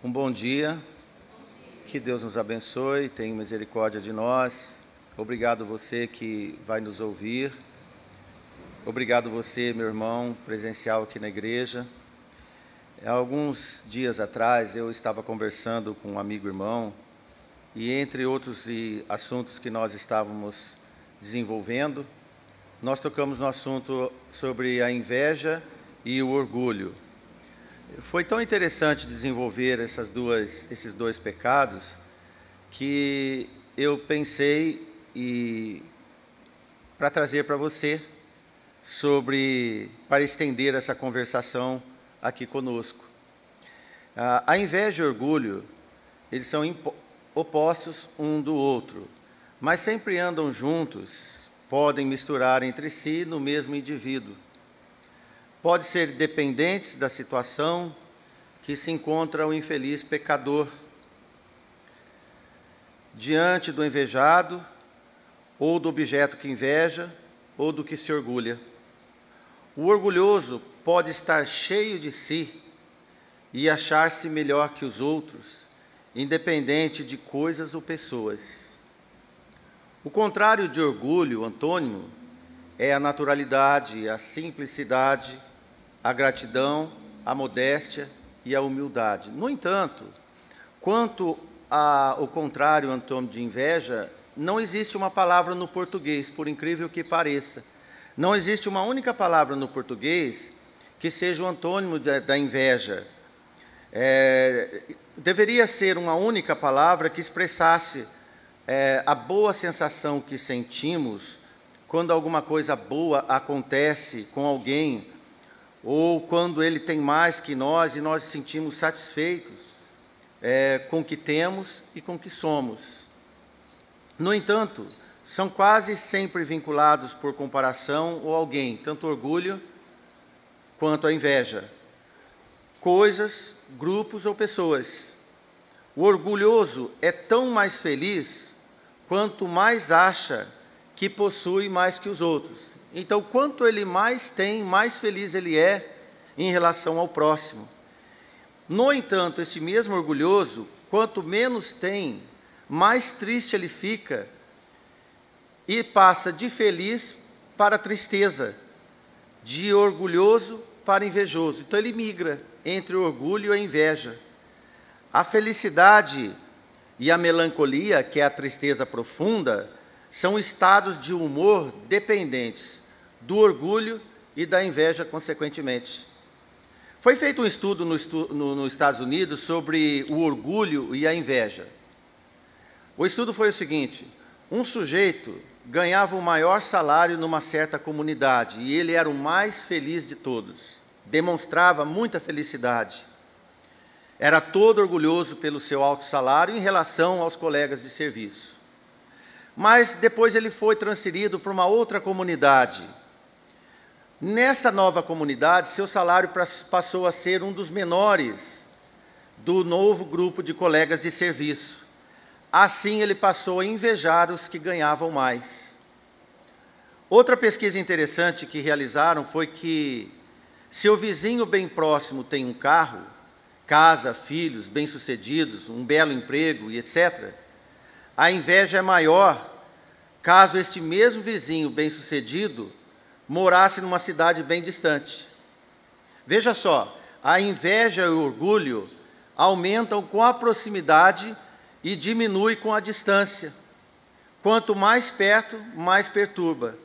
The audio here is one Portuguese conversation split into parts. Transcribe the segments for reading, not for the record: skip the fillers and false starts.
Um bom dia, que Deus nos abençoe, tenha misericórdia de nós. Obrigado você que vai nos ouvir. Obrigado você, meu irmão, presencial aqui na igreja. Há alguns dias atrás eu estava conversando com um amigo irmão e entre outros assuntos que nós estávamos desenvolvendo, nós tocamos no assunto sobre a inveja e o orgulho. Foi tão interessante desenvolver esses dois pecados que eu pensei para trazer para você para estender essa conversação aqui conosco. A inveja e o orgulho, eles são opostos um do outro, mas sempre andam juntos, podem misturar entre si no mesmo indivíduo. Pode ser dependentes da situação que se encontra o infeliz pecador diante do invejado, ou do objeto que inveja, ou do que se orgulha. O orgulhoso pode estar cheio de si e achar-se melhor que os outros, independente de coisas ou pessoas. O contrário de orgulho, antônimo, é a naturalidade, a simplicidade, a gratidão, a modéstia e a humildade. No entanto, quanto ao contrário, antônimo de inveja, não existe uma palavra no português, por incrível que pareça. Não existe uma única palavra no português que seja o antônimo da inveja. Deveria ser uma única palavra que expressasse a boa sensação que sentimos quando alguma coisa boa acontece com alguém, ou quando ele tem mais que nós e nós nos sentimos satisfeitos com o que temos e com o que somos. No entanto, são quase sempre vinculados por comparação ou alguém, tanto orgulho quanto a inveja, coisas, grupos ou pessoas. O orgulhoso é tão mais feliz quanto mais acha que possui mais que os outros. Então, quanto ele mais tem, mais feliz ele é em relação ao próximo. No entanto, este mesmo orgulhoso, quanto menos tem, mais triste ele fica e passa de feliz para tristeza, de orgulhoso para invejoso. Então, ele migra entre o orgulho e a inveja. A felicidade e a melancolia, que é a tristeza profunda, são estados de humor dependentes do orgulho e da inveja, consequentemente. Foi feito um estudo nos Estados Unidos sobre o orgulho e a inveja. O estudo foi o seguinte: um sujeito ganhava o maior salário numa certa comunidade e ele era o mais feliz de todos, demonstrava muita felicidade. Era todo orgulhoso pelo seu alto salário em relação aos colegas de serviço. Mas depois ele foi transferido para uma outra comunidade. Nesta nova comunidade, seu salário passou a ser um dos menores do novo grupo de colegas de serviço. Assim, ele passou a invejar os que ganhavam mais. Outra pesquisa interessante que realizaram foi que, se o vizinho bem próximo tem um carro, casa, filhos, bem-sucedidos, um belo emprego e etc., a inveja é maior caso este mesmo vizinho bem-sucedido morasse numa cidade bem distante. Veja só, a inveja e o orgulho aumentam com a proximidade e diminuem com a distância. Quanto mais perto, mais perturba.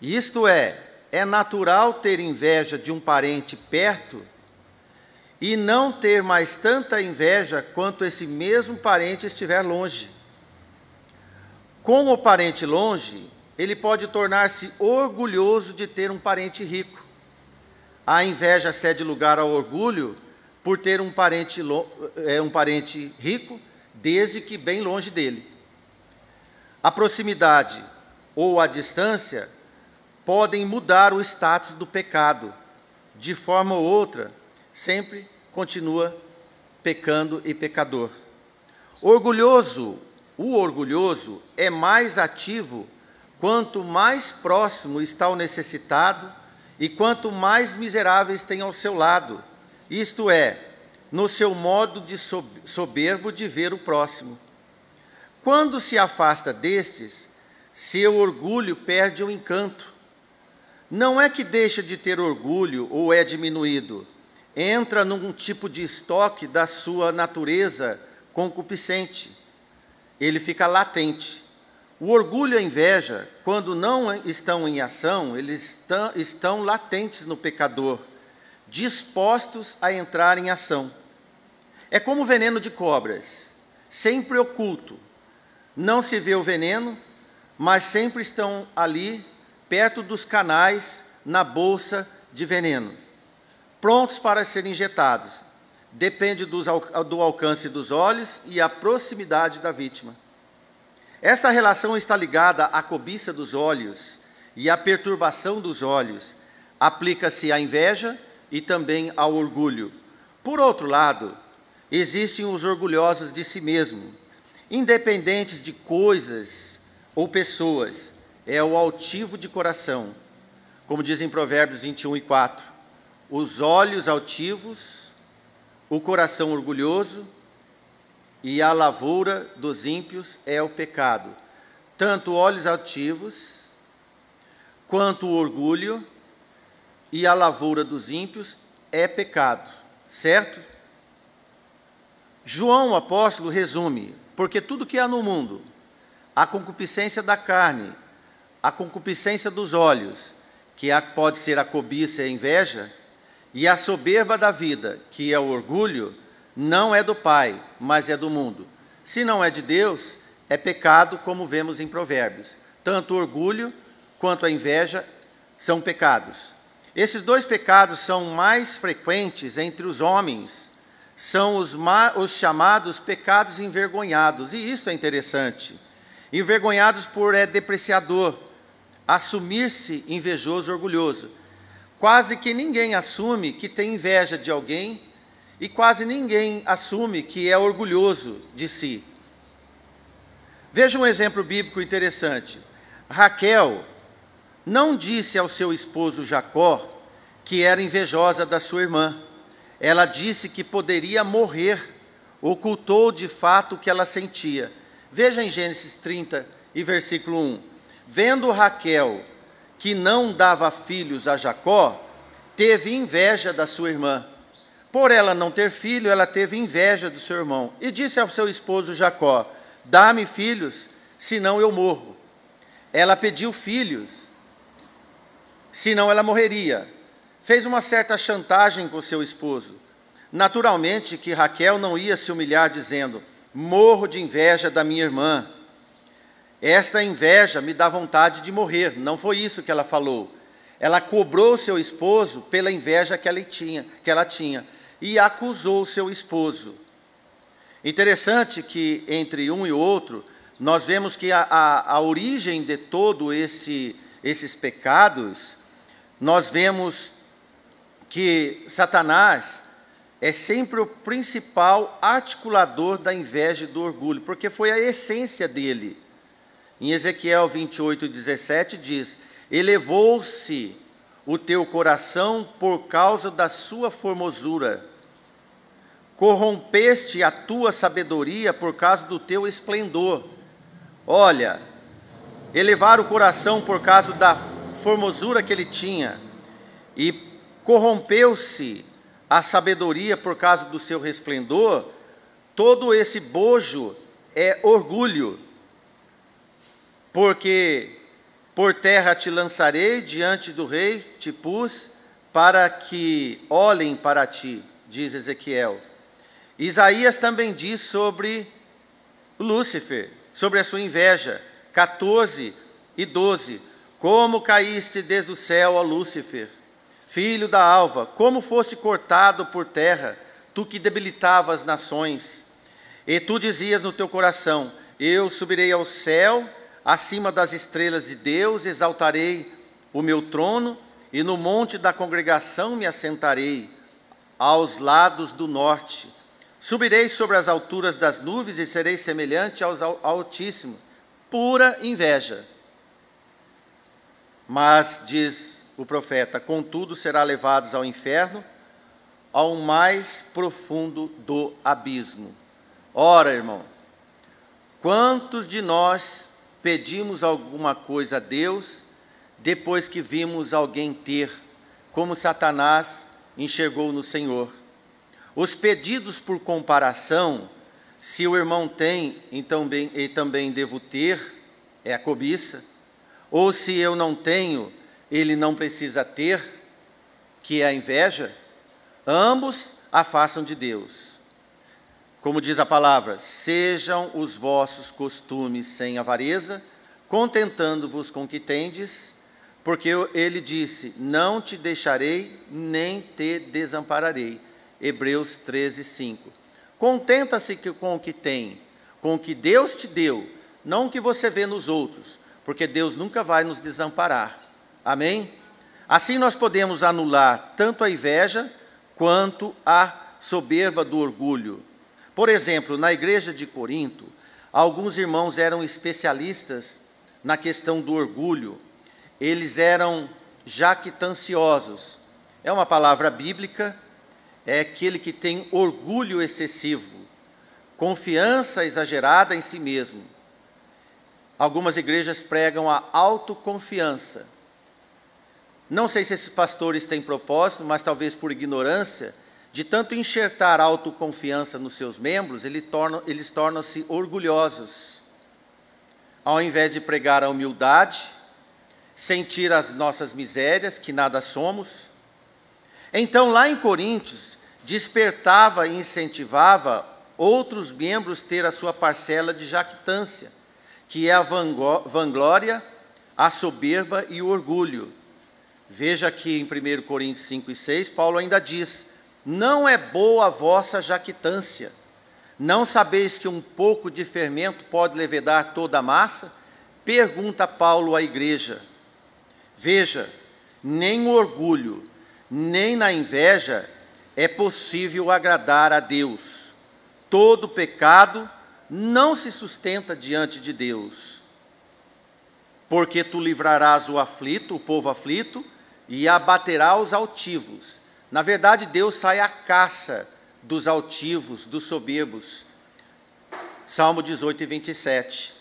Isto é natural ter inveja de um parente perto e não ter mais tanta inveja quanto esse mesmo parente estiver longe. Com o parente longe, ele pode tornar-se orgulhoso de ter um parente rico. A inveja cede lugar ao orgulho por ter um parente rico, desde que bem longe dele. A proximidade ou a distância podem mudar o status do pecado. De forma ou outra, sempre continua pecando e pecador. O orgulhoso é mais ativo quanto mais próximo está o necessitado e quanto mais miseráveis tem ao seu lado. Isto é, no seu modo de soberbo de ver o próximo. Quando se afasta destes, seu orgulho perde o encanto. Não é que deixa de ter orgulho ou é diminuído, entra num tipo de estoque da sua natureza concupiscente. Ele fica latente. O orgulho e a inveja, quando não estão em ação, eles estão latentes no pecador, dispostos a entrar em ação. É como o veneno de cobras, sempre oculto. Não se vê o veneno, mas sempre estão ali, perto dos canais, na bolsa de veneno, prontos para serem injetados. Depende do alcance dos olhos e a proximidade da vítima. Esta relação está ligada à cobiça dos olhos e à perturbação dos olhos. Aplica-se à inveja e também ao orgulho. Por outro lado, existem os orgulhosos de si mesmo, independentes de coisas ou pessoas, é o altivo de coração. Como diz em Provérbios 21:4, os olhos altivos, o coração orgulhoso e a lavoura dos ímpios é o pecado. Tanto olhos altivos, quanto o orgulho e a lavoura dos ímpios é pecado, certo? João, o apóstolo, resume: porque tudo que há no mundo, a concupiscência da carne, a concupiscência dos olhos, que pode ser a cobiça e a inveja, e a soberba da vida, que é o orgulho, não é do Pai, mas é do mundo. Se não é de Deus, é pecado, como vemos em Provérbios. Tanto o orgulho quanto a inveja são pecados. Esses dois pecados são mais frequentes entre os homens, são os chamados pecados envergonhados, e isso é interessante. Envergonhados por depreciador, assumir-se invejoso, orgulhoso. Quase que ninguém assume que tem inveja de alguém e quase ninguém assume que é orgulhoso de si. Veja um exemplo bíblico interessante. Raquel não disse ao seu esposo Jacó que era invejosa da sua irmã. Ela disse que poderia morrer, ocultou de fato o que ela sentia. Veja em Gênesis 30 e versículo 1. Vendo Raquel que não dava filhos a Jacó, teve inveja da sua irmã. Por ela não ter filho, ela teve inveja do seu irmão. E disse ao seu esposo Jacó: dá-me filhos, senão eu morro. Ela pediu filhos, senão ela morreria. Fez uma certa chantagem com seu esposo. Naturalmente que Raquel não ia se humilhar dizendo: morro de inveja da minha irmã. Esta inveja me dá vontade de morrer. Não foi isso que ela falou. Ela cobrou seu esposo pela inveja que ela tinha e acusou seu esposo. Interessante que entre um e outro, nós vemos que a origem de todo esses pecados, nós vemos que Satanás é sempre o principal articulador da inveja e do orgulho, porque foi a essência dele. Em Ezequiel 28:17 diz: elevou-se o teu coração por causa da sua formosura, corrompeste a tua sabedoria por causa do teu esplendor. Olha, elevar o coração por causa da formosura que ele tinha, e corrompeu-se a sabedoria por causa do seu resplendor. Todo esse bojo é orgulho. Porque por terra te lançarei, diante do rei te pus, para que olhem para ti, diz Ezequiel. Isaías também diz sobre Lúcifer, sobre a sua inveja, 14:12. Como caíste desde o céu, ó Lúcifer, filho da alva, como foste cortado por terra, tu que debilitavas as nações. E tu dizias no teu coração: eu subirei ao céu, acima das estrelas de Deus, exaltarei o meu trono, e no monte da congregação me assentarei, aos lados do norte. Subirei sobre as alturas das nuvens e serei semelhante ao Altíssimo. Pura inveja. Mas, diz o profeta, contudo será levados ao inferno, ao mais profundo do abismo. Ora, irmãos, quantos de nós pedimos alguma coisa a Deus depois que vimos alguém ter, como Satanás enxergou no Senhor? Os pedidos por comparação, se o irmão tem, então eu também devo ter, é a cobiça. Ou se eu não tenho, ele não precisa ter, que é a inveja. Ambos afastam de Deus. Como diz a palavra, sejam os vossos costumes sem avareza, contentando-vos com o que tendes, porque ele disse, não te deixarei, nem te desampararei. Hebreus 13, 5. Contenta-se com o que tem, com o que Deus te deu, não o que você vê nos outros, porque Deus nunca vai nos desamparar. Amém? Assim nós podemos anular tanto a inveja, quanto a soberba do orgulho. Por exemplo, na igreja de Corinto, alguns irmãos eram especialistas na questão do orgulho. Eles eram jactanciosos. É uma palavra bíblica, é aquele que tem orgulho excessivo, confiança exagerada em si mesmo. Algumas igrejas pregam a autoconfiança. Não sei se esses pastores têm propósito, mas talvez por ignorância, de tanto enxertar autoconfiança nos seus membros, eles tornam-se orgulhosos. Ao invés de pregar a humildade, sentir as nossas misérias, que nada somos. Então, lá em Coríntios, despertava e incentivava outros membros a ter a sua parcela de jactância, que é a vanglória, a soberba e o orgulho. Veja aqui em 1 Coríntios 5 e 6, Paulo ainda diz, não é boa a vossa jactância. Não sabeis que um pouco de fermento pode levedar toda a massa? Pergunta Paulo à igreja. Veja, nem o orgulho, nem na inveja é possível agradar a Deus. Todo pecado não se sustenta diante de Deus. Porque tu livrarás o aflito, o povo aflito, e abaterá os altivos. Na verdade, Deus sai à caça dos altivos, dos soberbos. Salmo 18 e 27.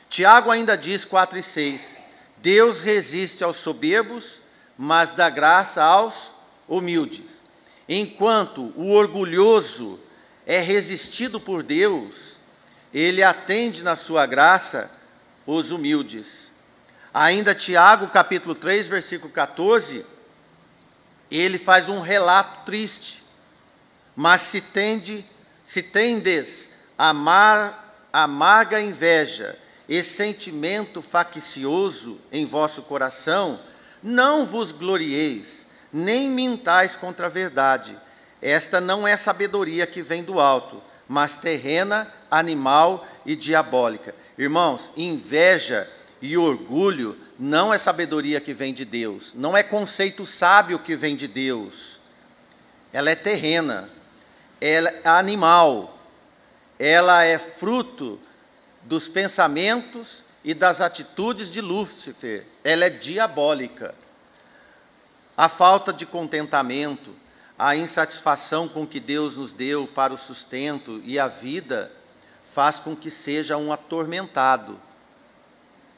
Tiago ainda diz 4 e 6. Deus resiste aos soberbos, mas dá graça aos humildes. Enquanto o orgulhoso é resistido por Deus, ele atende na sua graça os humildes. Ainda Tiago, capítulo 3, versículo 14, ele faz um relato triste. Mas se tendes amarga inveja e sentimento faccioso em vosso coração, não vos glorieis, nem mintais contra a verdade. Esta não é sabedoria que vem do alto, mas terrena, animal e diabólica. Irmãos, inveja e orgulho não é sabedoria que vem de Deus, não é conceito sábio que vem de Deus. Ela é terrena, ela é animal, ela é fruto dos pensamentos e das atitudes de Lúcifer, ela é diabólica. A falta de contentamento, a insatisfação com o que Deus nos deu para o sustento e a vida, faz com que seja um atormentado.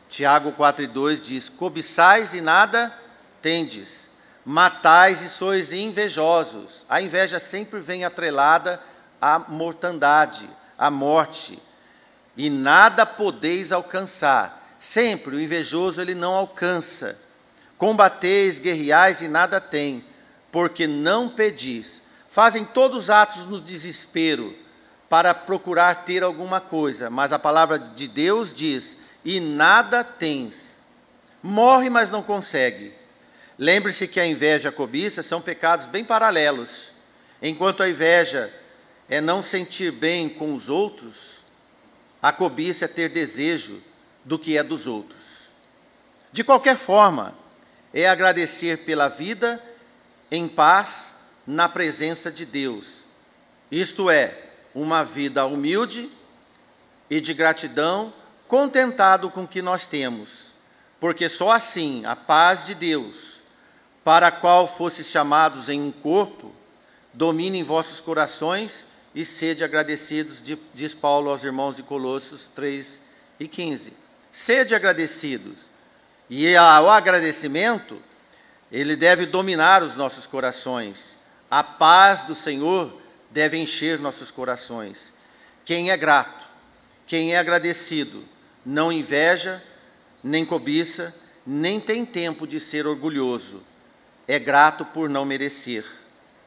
Tiago 4,2 diz, cobiçais e nada tendes, matais e sois invejosos. A inveja sempre vem atrelada à mortandade, à morte, e nada podeis alcançar. Sempre o invejoso ele não alcança. Combateis, guerreais e nada tem, porque não pedis. Fazem todos os atos no desespero, para procurar ter alguma coisa, mas a palavra de Deus diz, e nada tens. Morre, mas não consegue. Lembre-se que a inveja e a cobiça são pecados bem paralelos. Enquanto a inveja é não sentir bem com os outros, a cobiça é ter desejo do que é dos outros. De qualquer forma, é agradecer pela vida em paz na presença de Deus. Isto é, uma vida humilde e de gratidão, contentado com o que nós temos, porque só assim a paz de Deus, para a qual fostes chamados em um corpo, domine em vossos corações e sede agradecidos, diz Paulo aos irmãos de Colossos 3:15. Sede agradecidos. E o agradecimento, ele deve dominar os nossos corações. A paz do Senhor deve encher nossos corações. Quem é grato, quem é agradecido, não inveja, nem cobiça, nem tem tempo de ser orgulhoso. É grato por não merecer.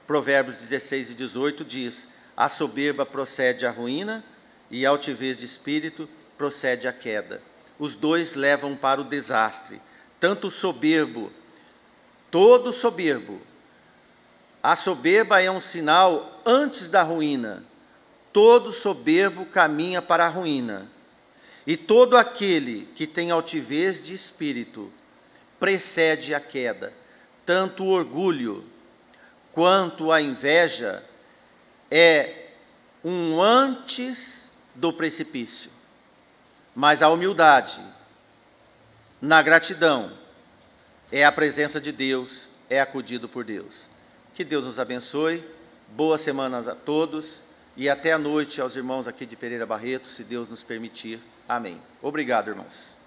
Provérbios 16:18 diz: a soberba procede à ruína e a altivez de espírito procede à queda. Os dois levam para o desastre. Tanto o soberbo, todo soberbo. A soberba é um sinal antes da ruína. Todo soberbo caminha para a ruína. E todo aquele que tem altivez de espírito precede a queda. Tanto o orgulho quanto a inveja é um antes do precipício. Mas a humildade, na gratidão, é a presença de Deus, é acudido por Deus. Que Deus nos abençoe, boas semanas a todos e até a noite aos irmãos aqui de Pereira Barreto, se Deus nos permitir. Amém. Obrigado, irmãos.